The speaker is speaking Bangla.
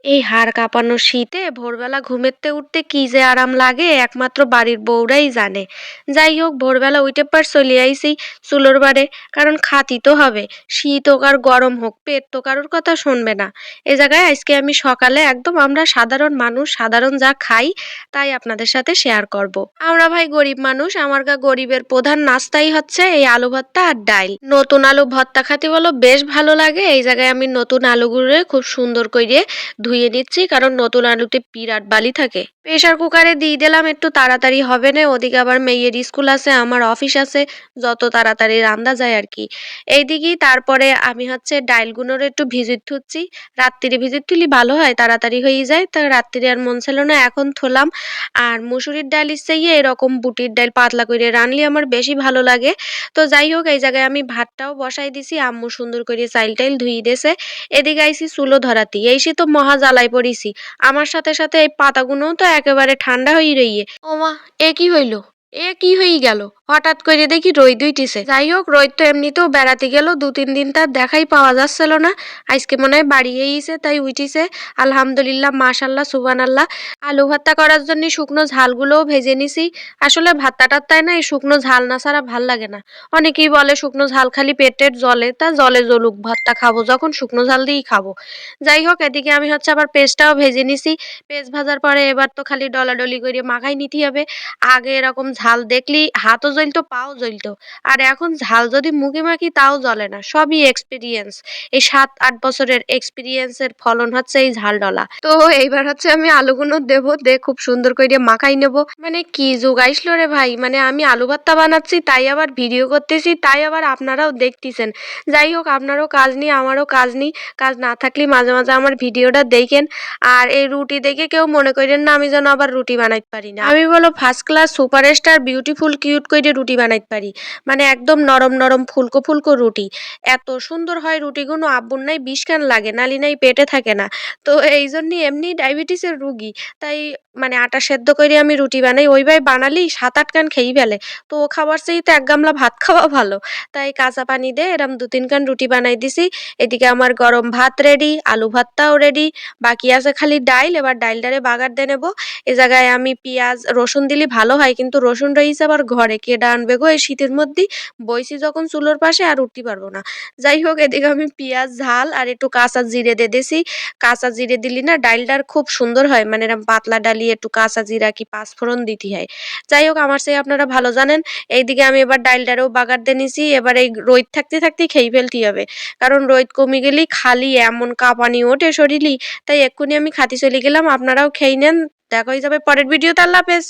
এই হাড় কাঁপানো শীতে ভোরবেলা ঘুমেতে উঠতে কি যে আরাম লাগে একমাত্র বাড়ির বউরাই জানে। যাই হোক, ভোরবেলা উঠে পার চলে আইছি চুলোর বারে, কারণ খাতি তো হবে। শীত হোক আর গরম হোক, পেট তো কারোর কথা শুনবে না। এ জায়গায় আজকে আমি সকালে একদম আমরা সাধারণ মানুষ সাধারণ যা খাই তাই আপনাদের সাথে শেয়ার করব। আমরা ভাই গরিব মানুষ, আমার গরিবের প্রধান নাস্তাই হচ্ছে এই আলু ভর্তা আর ডাইল। নতুন আলু ভর্তা খাতে বলো বেশ ভালো লাগে। এই জায়গায় আমি নতুন আলুগুলো খুব সুন্দর করে ধুয়ে নিচ্ছি, কারণ নতুন আলুতে বিরাট বালি থাকে। প্রেসার কুকারে দিয়ে দিলাম, একটু তাড়াতাড়ি হবে না, ওদিকে আবার মেয়ের স্কুল আছে, আমার অফিস আছে, যত তাড়াতাড়ি রান্দা যায় আর কি। এইদিকেই তারপরে আমি হচ্ছে ডাইলগুলোর একটু ভিজিট থুচ্ছি। রাত্রিরে ভিজিট থুলি ভালো হয়, তাড়াতাড়ি হয়ে যায়, তা রাত্রিরে আর মন ছিল না, এখন থলাম। আর মুসুরির ডাল ইচ্ছে এরকম বুটির ডাল পাতলা করে রানলে আমার বেশি ভালো লাগে। তো যাই হোক, এই জায়গায় আমি ভাতটাও বসাই দিছি, আম্মু সুন্দর করে চাইল টাইল ধুই দিয়েছে। এদিকে আইছি চুলো ধরাতি, এই সে তো মহা জ্বালায় পড়িছি। আমার সাথে সাথে এই পাতাগুলোও তো একেবারে ঠান্ডা হয়ে রইয়ে। ওমা, এ কি হইল? এ কি হয়ে গেল? হঠাৎ করে দেখি রোদ উঠিছে। যাই হোক, রোদ তো এমনিতেও বেড়াতে গেল, 2-3 দিন তার দেখাই পাওয়া যাচ্ছিল না। আজকে মনে হয় বাড়ি এইছে তাই উঠিছে। আলহামদুলিল্লাহ, মাশাল্লাহ, সুবহানাল্লাহ। আলু ভর্তা করার জন্য শুকনো ঝালগুলোও ভেজে নিছি। আসলে ভর্তা টাত্তায় না এই শুকনো ঝাল না ছাড়া ভাল লাগে না। অনেকেই বলে শুকনো ঝাল খালি পেটের জ্বলে, তা জলে জ্বলুক, ভর্তা খাবো যখন শুকনো ঝাল দিয়েই খাবো। যাই হোক, এদিকে আমি হচ্ছে আবার পেস্টটাও ভেজে নিছি। পেস্ট ভাজার পরে এবার তো খালি ডলাডলি করে মাখাই নিতে হবে। আগে এরকম ঝাল দেখলি হাতও জ্বলতো, পাও জ্বলতো, আর এখন ঝাল যদি মুখে মাখি তাও জ্বলে না। সবই এক্সপিরিয়েন্স, এই 7-8 বছরের এক্সপিরিয়েন্সের ফলন হচ্ছে এই ঝাল ডলা। তো এইবার হচ্ছে আমি আলুগুলো দেবো, খুব সুন্দর করে মাখাই নেব। মানে কি যুগ আইসলো রে ভাই, মানে আমি আলু ভর্তা বানাচ্ছি তাই আবার ভিডিও করতেছি, তাই আবার আপনারাও দেখতেছেন। যাই হোক, আপনারও কাজ নেই আমারও কাজ নেই, কাজ না থাকলে মাঝে মাঝে আমার ভিডিওটা দেখেন। আর এই রুটি দেখে কেউ মনে করেন না আমি যেন আবার রুটি বানাইতে পারি না। আমি বলো first class superstar beautiful cute করে রুটি বানাইতে পারি। মানে একদম নরম নরম ফুলকো ফুলকো রুটি। এত সুন্দর হয় রুটিগুলো, আব্বুর নাই 20 কান লাগে, নালি নাই পেটে থাকে না। তো এই জন্য এমনি ডায়াবেটিসের রুগী, তাই মানে আটা সেদ্ধ করে আমি রুটি বানাই, ওইভাবে বানালেই 7-8 কান খেয়েই ফেলে। তো ও খাবার চেয়ে তো এক গামলা ভাত খাওয়া ভালো। তাই কাঁচা পানি দিয়ে এরম 2-3 কান রুটি বানাই দিছি। এদিকে আমার গরম ভাত রেডি, আলু ভর্তাও রেডি, বাকি আছে খালি ডাইল। এবার ডাইলটারে বাগার দিয়ে নেবো। এ জায়গায় আমি পেঁয়াজ রসুন দিলে ভালো হয়, কিন্তু রসুন রয়েছে আবার ঘরে, কেডা আনবে গো এই শীতের মধ্যে? বইছি যখন চুলোর পাশে আর উঠতে পারবো না। যাই হোক, এদিকে আমি পেঁয়াজ ঝাল আর একটু কাঁচা জিরে দিয়ে দিছি। কাঁচা জিরে দিলি না ডাইলটার খুব সুন্দর হয়, মানে এরকম পাতলা ডালি একটু কাঁচা জিরা কি পাঁচফোড়ন দিতে হয়। যাই হোক, আমার সেই আপনারা ভালো জানেন। এইদিকে আমি এবার ডাইলটারেও বাগার দিয়ে নিছি। এবার এই রোদ থাকতে থাকতেই খেয়ে ফেলতে হবে, কারণ রোদ কমে গেলেই খালি এমন কাঁপানি ওঠে শরীরই। তাই এক্ষুনি আমি খাতি চলে গেলাম, আপনারাও খেয়ে নেন। দেখা হয়ে যাবে পরের ভিডিওতে। আল্লাহ হাফেজ।